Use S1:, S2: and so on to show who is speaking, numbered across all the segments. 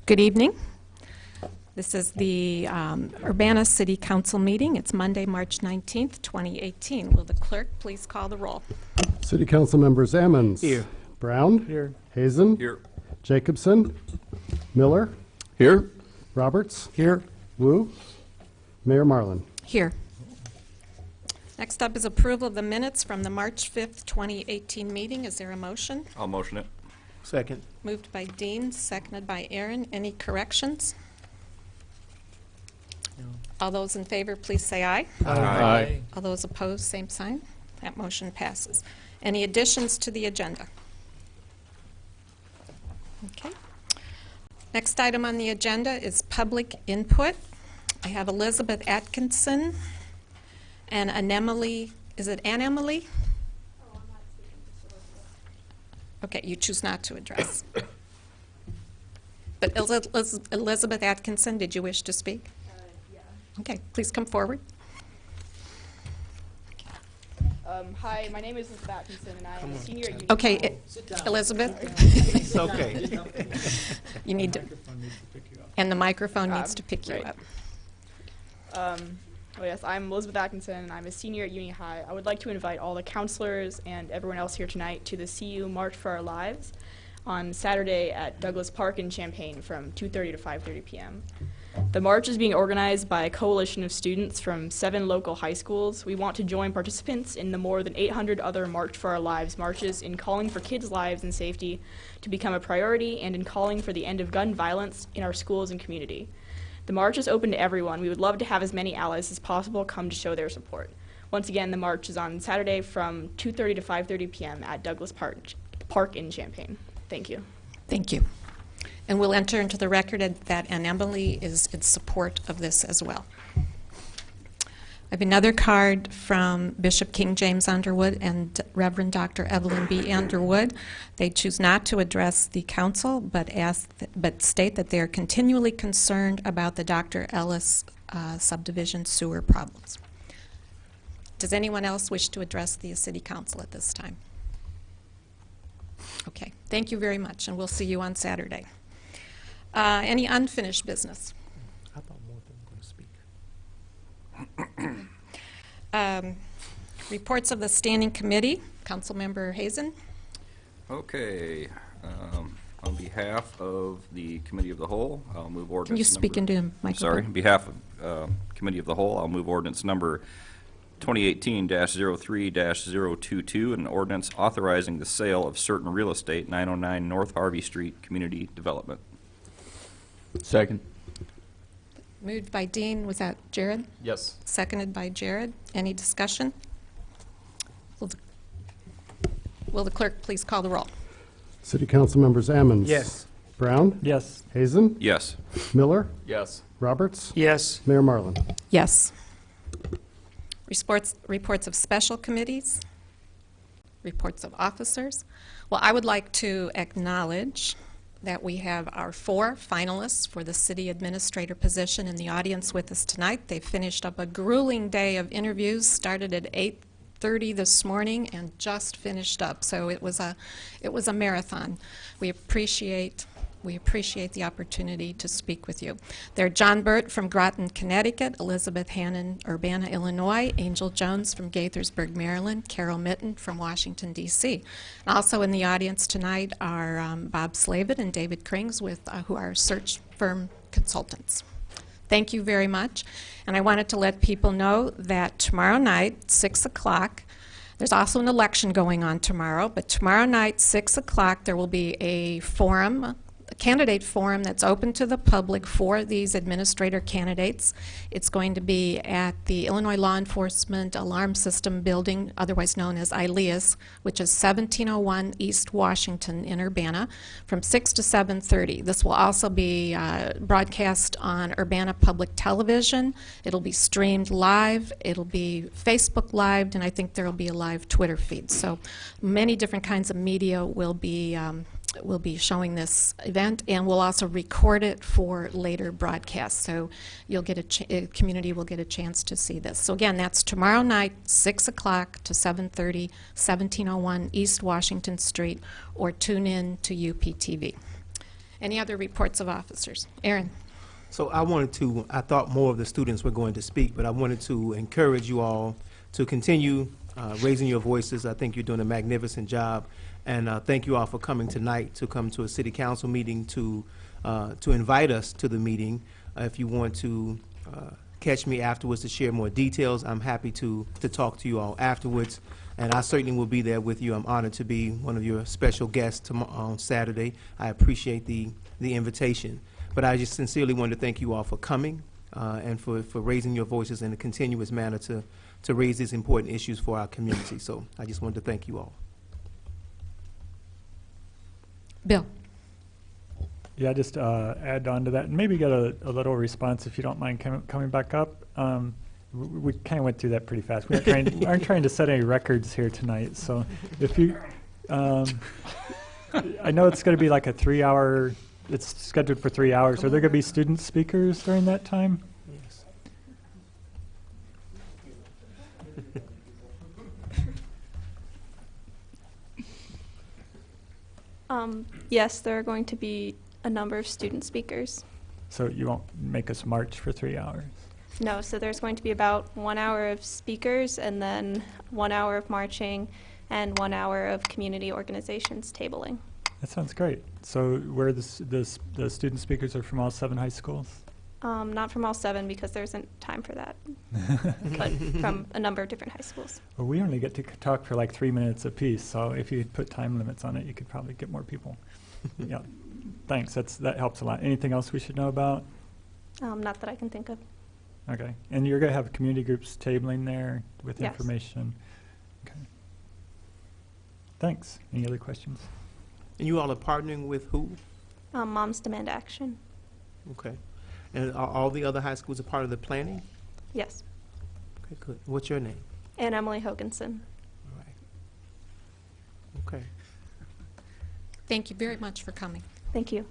S1: Good evening. This is the Urbana City Council meeting. It's Monday, March 19th, 2018. Will the clerk please call the roll?
S2: City Council members Ammons.
S3: Here.
S2: Brown.
S3: Here.
S2: Hazen.
S3: Here.
S2: Jacobson. Miller.
S3: Here.
S2: Roberts.
S3: Here.
S2: Wu. Mayor Marlin.
S1: Here. Next up is approval of the minutes from the March 5th, 2018 meeting. Is there a motion?
S4: I'll motion it.
S3: Second.
S1: Moved by Dean, seconded by Aaron. Any corrections?
S3: No.
S1: All those in favor, please say aye.
S3: Aye.
S1: All those opposed, same sign. That motion passes. Any additions to the agenda? Okay. Next item on the agenda is public input. I have Elizabeth Atkinson and Anemily. Is it Anemily?
S5: Oh, I'm not speaking to Elizabeth.
S1: Okay, you choose not to address. But Elizabeth Atkinson, did you wish to speak?
S5: Yeah.
S1: Okay, please come forward.
S5: Hi, my name is Elizabeth Atkinson, and I am a senior at UT.
S1: Okay, Elizabeth,
S3: It's okay.
S1: you need to, and the microphone needs to pick you
S5: right.
S1: up.
S5: Oh yes, I'm Elizabeth Atkinson, and I'm a senior at Uni High. I would like to invite all the counselors and everyone else here tonight to the CU March for Our Lives on Saturday at Douglas Park in Champaign from 2:30 to 5:30 p.m. The march is being organized by a coalition of students from 7 local high schools. We want to join participants in the more than 800 other March for Our Lives marches in calling for kids' lives and safety to become a priority and in calling for the end of gun violence in our schools and community. The march is open to everyone. We would love to have as many allies as possible come to show their support. Once again, the march is on Saturday from 2:30 to 5:30 p.m. at Douglas Park in Champaign. Thank you.
S1: Thank you. And we'll enter into the record that Emily is in support of this as well. I have another card from Bishop King James Underwood and Reverend Dr. Evelyn B. Underwood. They choose not to address the council, but state that they are continually concerned about the Dr. Ellis subdivision sewer problems. Does anyone else wish to address the city council at this time? Okay, thank you very much, and we'll see you on Saturday. Any unfinished business?
S3: I thought more of them were going to speak.
S1: Reports of the standing committee. Councilmember Hazen.
S4: Okay. On behalf of the Committee of the Whole, I'll move ordinance.
S1: Can you speak into the microphone?
S4: Sorry. On behalf of Committee of the Whole, I'll move ordinance number 2018-03-022, an ordinance authorizing the sale of certain real estate, 909 North Harvey Street, Community Development.
S3: Second.
S1: Moved by Dean. Was that Jared?
S3: Yes.
S1: Seconded by Jared. Any discussion? Will the clerk please call the roll?
S2: City Council members Ammons.
S3: Yes.
S2: Brown.
S3: Yes.
S2: Hazen.
S4: Yes.
S2: Miller.
S3: Yes.
S2: Roberts.
S3: Yes.
S2: Mayor Marlin.
S1: Yes. Reports of special committees. Reports of officers. Well, I would like to acknowledge that we have our 4 finalists for the city administrator position in the audience with us tonight. They finished up a grueling day of interviews, started at 8:30 this morning and just finished up. So it was a marathon. We appreciate the opportunity to speak with you. They're John Burt from Groton, Connecticut, Elizabeth Hannon, Urbana, Illinois, Angel Jones from Gaithersburg, Maryland, Carol Mitten from Washington, D.C. Also in the audience tonight are Bob Slavin and David Krings, who are search firm consultants. Thank you very much. And I wanted to let people know that tomorrow night, 6 o'clock, there's also an election going on tomorrow, but tomorrow night, 6 o'clock, there will be a candidate forum that's open to the public for these administrator candidates. It's going to be at the Illinois Law Enforcement Alarm System Building, otherwise known as ILEAS, which is 1701 East Washington in Urbana, from 6 to 7:30. This will also be broadcast on Urbana Public Television. It'll be streamed live. It'll be Facebook Live, and I think there will be a live Twitter feed. So many different kinds of media will be showing this event, and we'll also record it for later broadcasts. So you'll get community will get a chance to see this. So again, that's tomorrow night, 6 o'clock to 7:30, 1701 East Washington Street, or tune in to UPTV. Any other reports of officers? Aaron?
S3: So I thought more of the students were going to speak, but I wanted to encourage you all to continue raising your voices. I think you're doing a magnificent job. And thank you all for coming tonight to come to a city council meeting to invite us to the meeting. If you want to catch me afterwards to share more details, I'm happy to talk to you all afterwards. And I certainly will be there with you. I'm honored to be one of your special guests on Saturday. I appreciate the invitation. But I just sincerely want to thank you all for coming and for raising your voices in a continuous manner to raise these important issues for our community. So I just wanted to thank you all.
S1: Bill?
S6: Yeah, just add on to that, and maybe get a little response if you don't mind coming back up. We kind of went through that pretty fast. We aren't trying to set any records here tonight, so if you, I know it's going to be like a 3-hour. It's scheduled for 3 hours. Are there going to be student speakers during that time?
S3: Yes.
S7: Yes, there are going to be a number of student speakers.
S6: So you won't make us march for 3 hours?
S7: No, so there's going to be about 1 hour of speakers and then 1 hour of marching and 1 hour of community organizations tabling.
S6: That sounds great. So where the student speakers are from all 7 high schools?
S7: Not from all 7 because there isn't time for that, but from a number of different high schools.
S6: Well, we only get to talk for like 3 minutes apiece, so if you put time limits on it, you could probably get more people. Yeah, thanks. That helps a lot. Anything else we should know about?
S7: Not that I can think of.
S6: Okay, and you're going to have community groups tabling there with
S7: Yes.
S6: information? Okay. Thanks. Any other questions?
S3: And you all are partnering with who?
S7: Moms Demand Action.
S3: Okay. And are all the other high schools a part of the planning?
S7: Yes.
S3: Okay, good. What's your name?
S7: And Emily Hoganson.
S3: All right. Okay.
S1: Thank you very much for coming.
S7: Thank you.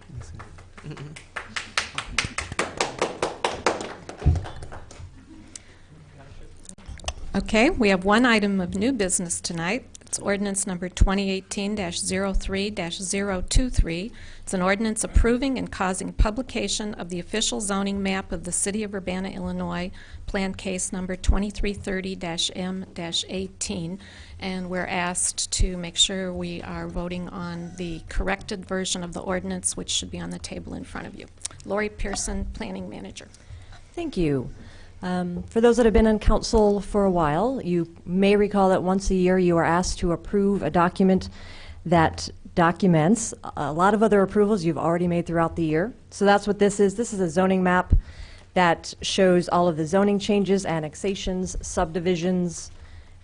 S1: Okay, we have one item of new business tonight. It's ordinance number 2018-03-023. It's an ordinance approving and causing publication of the official zoning map of the City of Urbana, Illinois, Plan Case number 2330-M-18. And we're asked to make sure we are voting on the corrected version of the ordinance, which should be on the table in front of you. Lori Pearson, Planning Manager.
S8: Thank you. For those that have been on council for a while, you may recall that once a year you are asked to approve a document that documents a lot of other approvals you've already made throughout the year. So that's what this is. This is a zoning map that shows all of the zoning changes, annexations, subdivisions,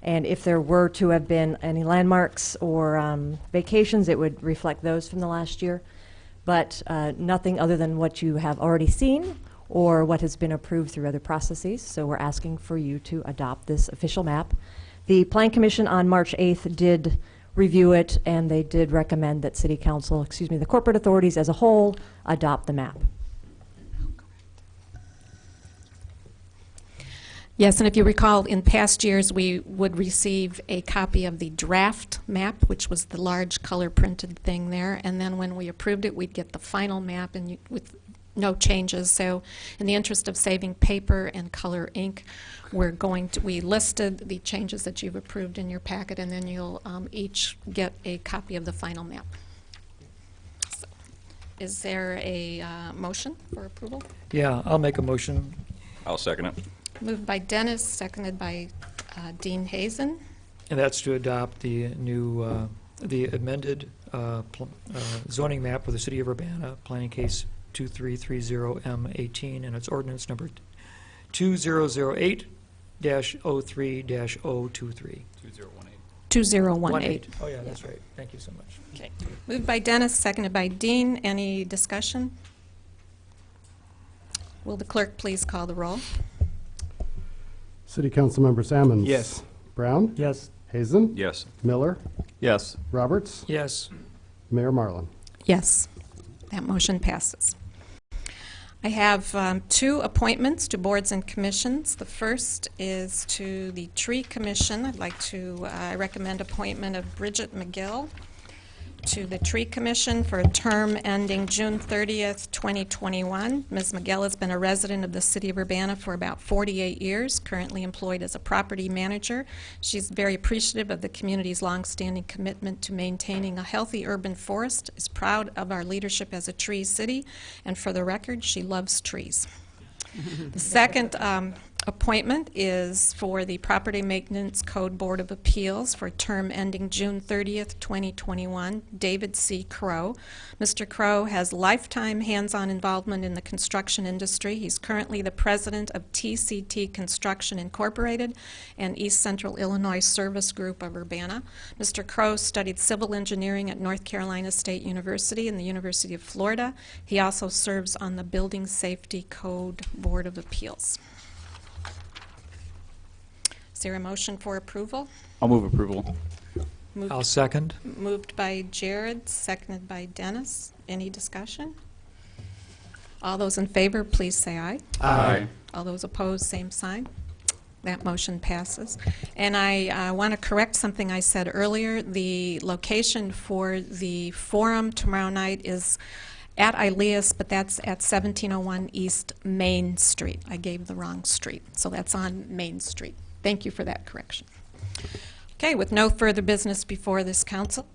S8: and if there were to have been any landmarks or vacations, it would reflect those from the last year. But nothing other than what you have already seen or what has been approved through other processes. So we're asking for you to adopt this official map. The Plan Commission on March 8th did review it, and they did recommend that City Council, the corporate authorities as a whole, adopt the map.
S1: Yes, and if you recall, in past years, we would receive a copy of the draft map, which was the large color printed thing there, and then when we approved it, we'd get the final map and with no changes. So in the interest of saving paper and color ink, we listed the changes that you've approved in your packet, and then you'll each get a copy of the final map. So, is there a motion for approval?
S9: Yeah, I'll make a motion.
S4: I'll second it.
S1: Moved by Dennis, seconded by Dean Hazen.
S9: And that's to adopt the new, the amended zoning map of the City of Urbana, Planning Case 2330M18, and it's ordinance number 2008-03-023.
S4: 2018.
S1: 2018.
S9: Oh, yeah, that's right. Thank you so much.
S1: Okay. Moved by Dennis, seconded by Dean. Any discussion? Will the clerk please call the roll?
S2: City Council members Ammons.
S3: Yes.
S2: Brown.
S6: Yes.
S2: Hazen.
S4: Yes.
S2: Miller.
S4: Yes.
S2: Roberts.
S9: Yes.
S2: Mayor Marlin.
S1: Yes. That motion passes. I have 2 appointments to boards and commissions. The first is to the Tree Commission. I'd like to recommend appointment of Bridget McGill. to the Tree Commission for a term ending June 30th, 2021. Ms. Miguel has been a resident of the city of Urbana for about 48 years, currently employed as a property manager. She's very appreciative of the community's longstanding commitment to maintaining a healthy urban forest, is proud of our leadership as a tree city, and for the record, she loves trees. The second appointment is for the Property Maintenance Code Board of Appeals for a term ending June 30th, 2021, David C. Crow. Mr. Crow has lifetime hands-on involvement in the construction industry. He's currently the president of TCT Construction Incorporated and East Central Illinois Service Group of Urbana. Mr. Crow studied civil engineering at North Carolina State University and the University of Florida. He also serves on the Building Safety Code Board of Appeals. Is there a motion for approval?
S4: I'll move approval.
S9: I'll second.
S1: Moved by Jared, seconded by Dennis. Any discussion? All those in favor, please say aye.
S4: Aye.
S1: All those opposed, same sign. That motion passes. And I want to correct something I said earlier. The location for the forum tomorrow night is at Ilias, but that's at 1701 East Main Street. I gave the wrong street, so that's on Main Street. Thank you for that correction. Okay, with no further business before this council,